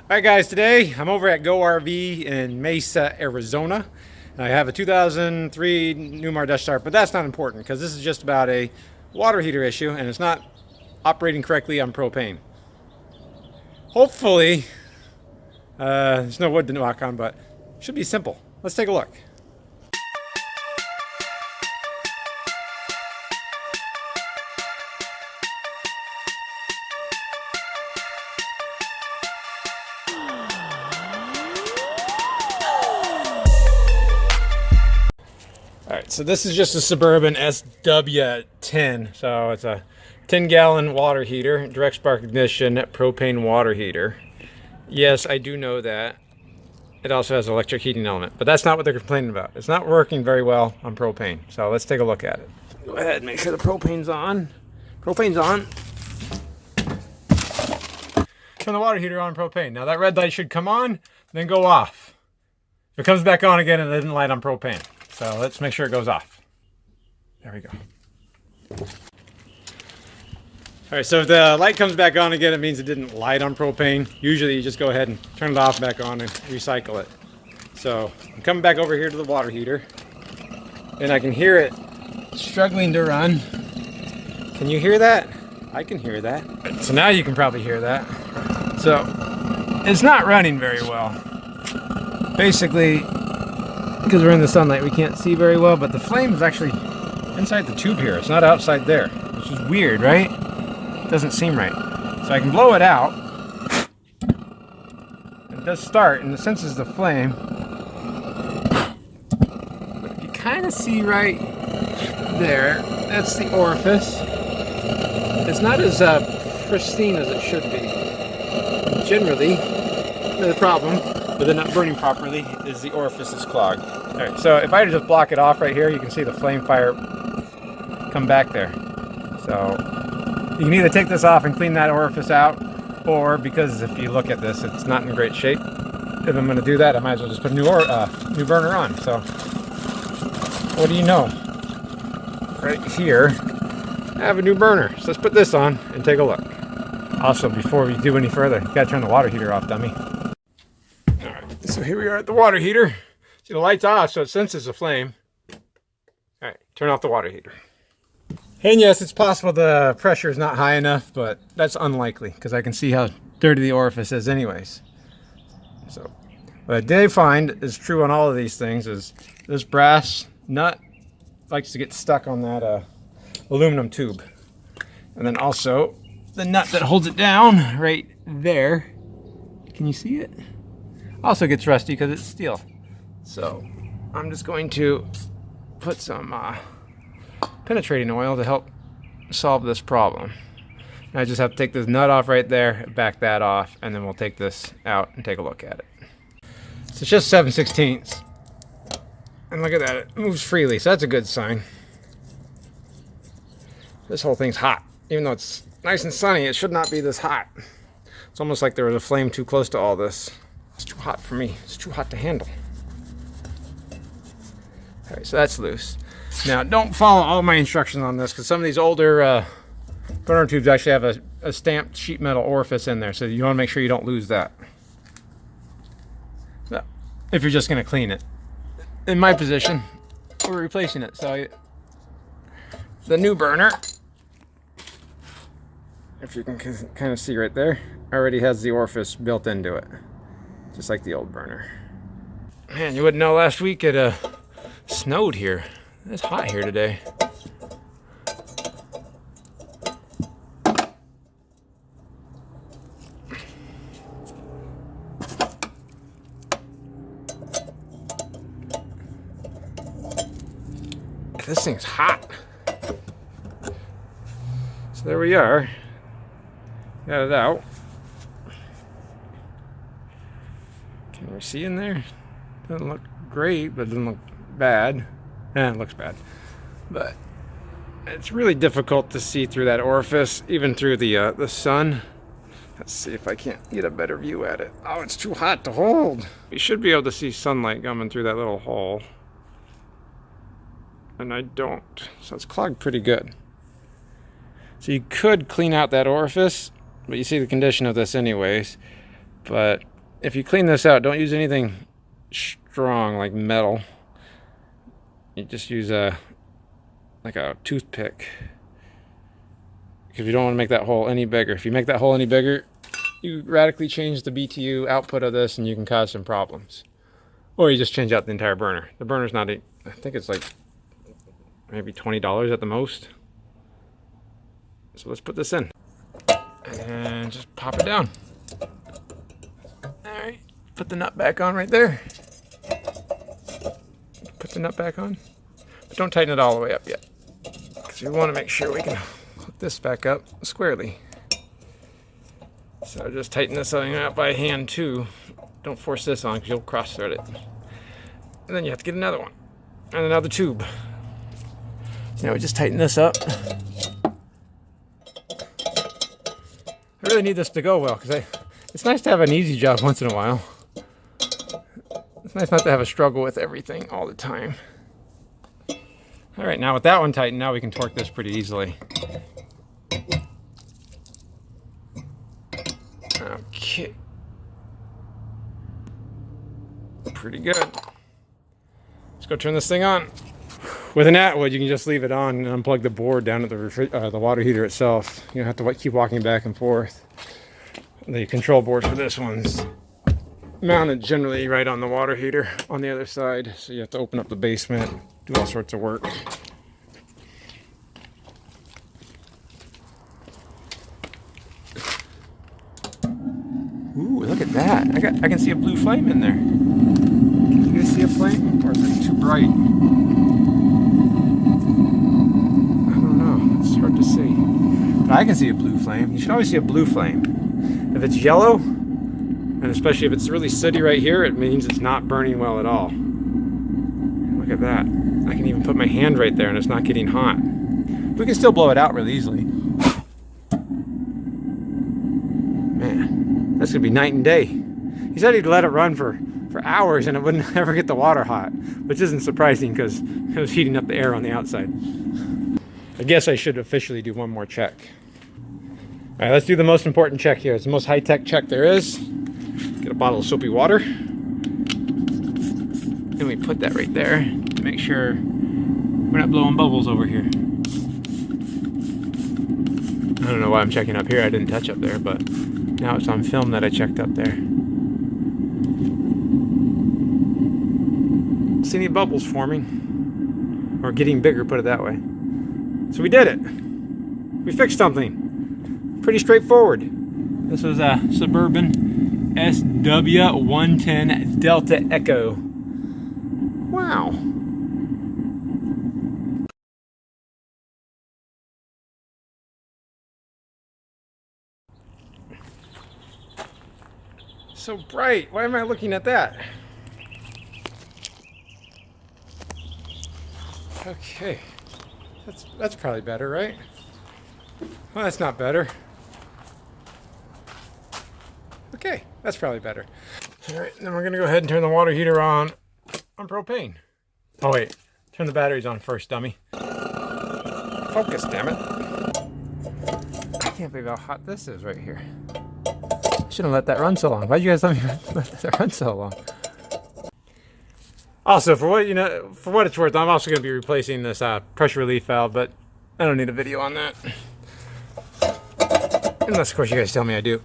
All right, guys, today I'm over at Go RV in Mesa, Arizona. I have a 2003 Newmar Dutch Start, but that's not important because this is just about a water heater issue and it's not operating correctly on propane. Hopefully, there's no wood to knock on, but it should be simple. Let's take a look. Alright, so this is just a Suburban SW10. So it's a 10-gallon water heater, direct spark ignition, propane water heater. Yes, I do know that. It also has an electric heating element, but that's not what they're complaining about. It's not working very well on propane. So let's take a look at it. Go ahead and make sure the propane's on. Propane's on. Turn the water heater on propane. Now that red light should come on, then go off. If it comes back on again, it didn't light on propane. So let's make sure it goes off. There we go. All right, so if the light comes back on again, it means it didn't light on propane. Usually you just go ahead and turn it off back on and recycle it. So I'm coming back over here to the water heater and I can hear it struggling to run. Can you hear that? I can hear that. So now you can probably hear that. So it's not running very well. Basically, because we're in the sunlight, we can't see very well, but the flame is actually inside the tube here. It's not outside there, which is weird, right? It doesn't seem right. So I can blow it out. It does start, and it senses the flame. But you kind of see right there, that's the orifice. It's not as pristine as it should be. Generally, the problem but they're not burning properly is the orifice is clogged. All right, so if I just block it off right here, you can see the flame fire come back there. So you can either take this off and clean that orifice out, or because if you look at this, it's not in great shape. If I'm going to do that, I might as well just put a new burner on. So what do you know? Right here, I have a new burner. So let's put this on and take a look. Also, before we do any further, you got to turn the water heater off, dummy. So here we are at the water heater. See, the light's off, so it senses the flame. All right, turn off the water heater. And yes, it's possible the pressure is not high enough, but that's unlikely because I can see how dirty the orifice is anyways. So what I did find is true on all of these things is this brass nut likes to get stuck on that aluminum tube. And then also the nut that holds it down right there. Can you see it? Also gets rusty because it's steel. So I'm just going to put some penetrating oil to help solve this problem. And I just have to take this nut off right there, back that off, and then we'll take this out and take a look at it. So it's just 7/16. And look at that, it moves freely, so that's a good sign. This whole thing's hot. Even though it's nice and sunny, it should not be this hot. It's almost like there was a flame too close to all this. It's too hot for me. It's too hot to handle. All right, so that's loose. Now, don't follow all my instructions on this because some of these older burner tubes actually have a stamped sheet metal orifice in there, so you want to make sure you don't lose that. So, if you're just going to clean it. In my position, we're replacing it. So the new burner, if you can kind of see right there, already has the orifice built into it. Just like the old burner. Man, you wouldn't know last week it snowed here. It's hot here today. This thing's hot. So there we are. Got it out. Can we see in there? Doesn't look great, but doesn't look bad. It looks bad. But it's really difficult to see through that orifice, even through the sun. Let's see if I can't get a better view at it. Oh, it's too hot to hold. You should be able to see sunlight coming through that little hole. And I don't. So it's clogged pretty good. So you could clean out that orifice, but you see the condition of this anyways. But if you clean this out, don't use anything strong like metal. You just use like a toothpick, because you don't want to make that hole any bigger. If you make that hole any bigger, you radically change the BTU output of this and you can cause some problems. Or you just change out the entire burner. The burner's not, I think it's like maybe $20 at the most. So let's put this in and just pop it down. Alright, put the nut back on right there. Put the nut back on. But don't tighten it all the way up yet, because we want to make sure we can hook this back up squarely. So just tighten this thing up by hand too. Don't force this on because you'll cross thread it. And then you have to get another one and another tube. So now we just tighten this up. I really need this to go well, because it's nice to have an easy job once in a while. It's nice not to have a struggle with everything all the time. All right, now with that one tightened, now we can torque this pretty easily. Okay. Pretty good. Let's go turn this thing on. With an Atwood, you can just leave it on and unplug the board down at the water heater itself. You don't have to keep walking back and forth. The control board for this one's mounted generally right on the water heater on the other side, so you have to open up the basement, do all sorts of work. Ooh, look at that. I can see a blue flame in there. Can you guys see a flame? Or is it too bright? I don't know. It's hard to see. But I can see a blue flame. You should always see a blue flame. If it's yellow, and especially if it's really sooty right here, it means it's not burning well at all. Look at that. I can even put my hand right there and it's not getting hot. We can still blow it out really easily. Man, that's gonna be night and day. He said he'd let it run for hours and it wouldn't ever get the water hot, which isn't surprising because it was heating up the air on the outside. I guess I should officially do one more check. All right, let's do the most important check here. It's the most high-tech check there is. Get a bottle of soapy water. And we put that right there to make sure we're not blowing bubbles over here. I don't know why I'm checking up here. I didn't touch up there, but now it's on film that I checked up there. See any bubbles forming? Or getting bigger, put it that way. So we did it. We fixed something. Pretty straightforward. This was a Suburban SW10 Delta Echo. Wow. So bright. Why am I looking at that? Okay. That's probably better, right? Well, that's not better. Okay, that's probably better. All right, then we're gonna go ahead and turn the water heater on propane. Oh wait, turn the batteries on first, dummy. Focus, damn it. I can't believe how hot this is right here. I shouldn't let that run so long. Why'd you guys let me let that run so long? Also, for what it's worth, I'm also gonna be replacing this pressure relief valve, but I don't need a video on that. Unless, of course, you guys tell me I do.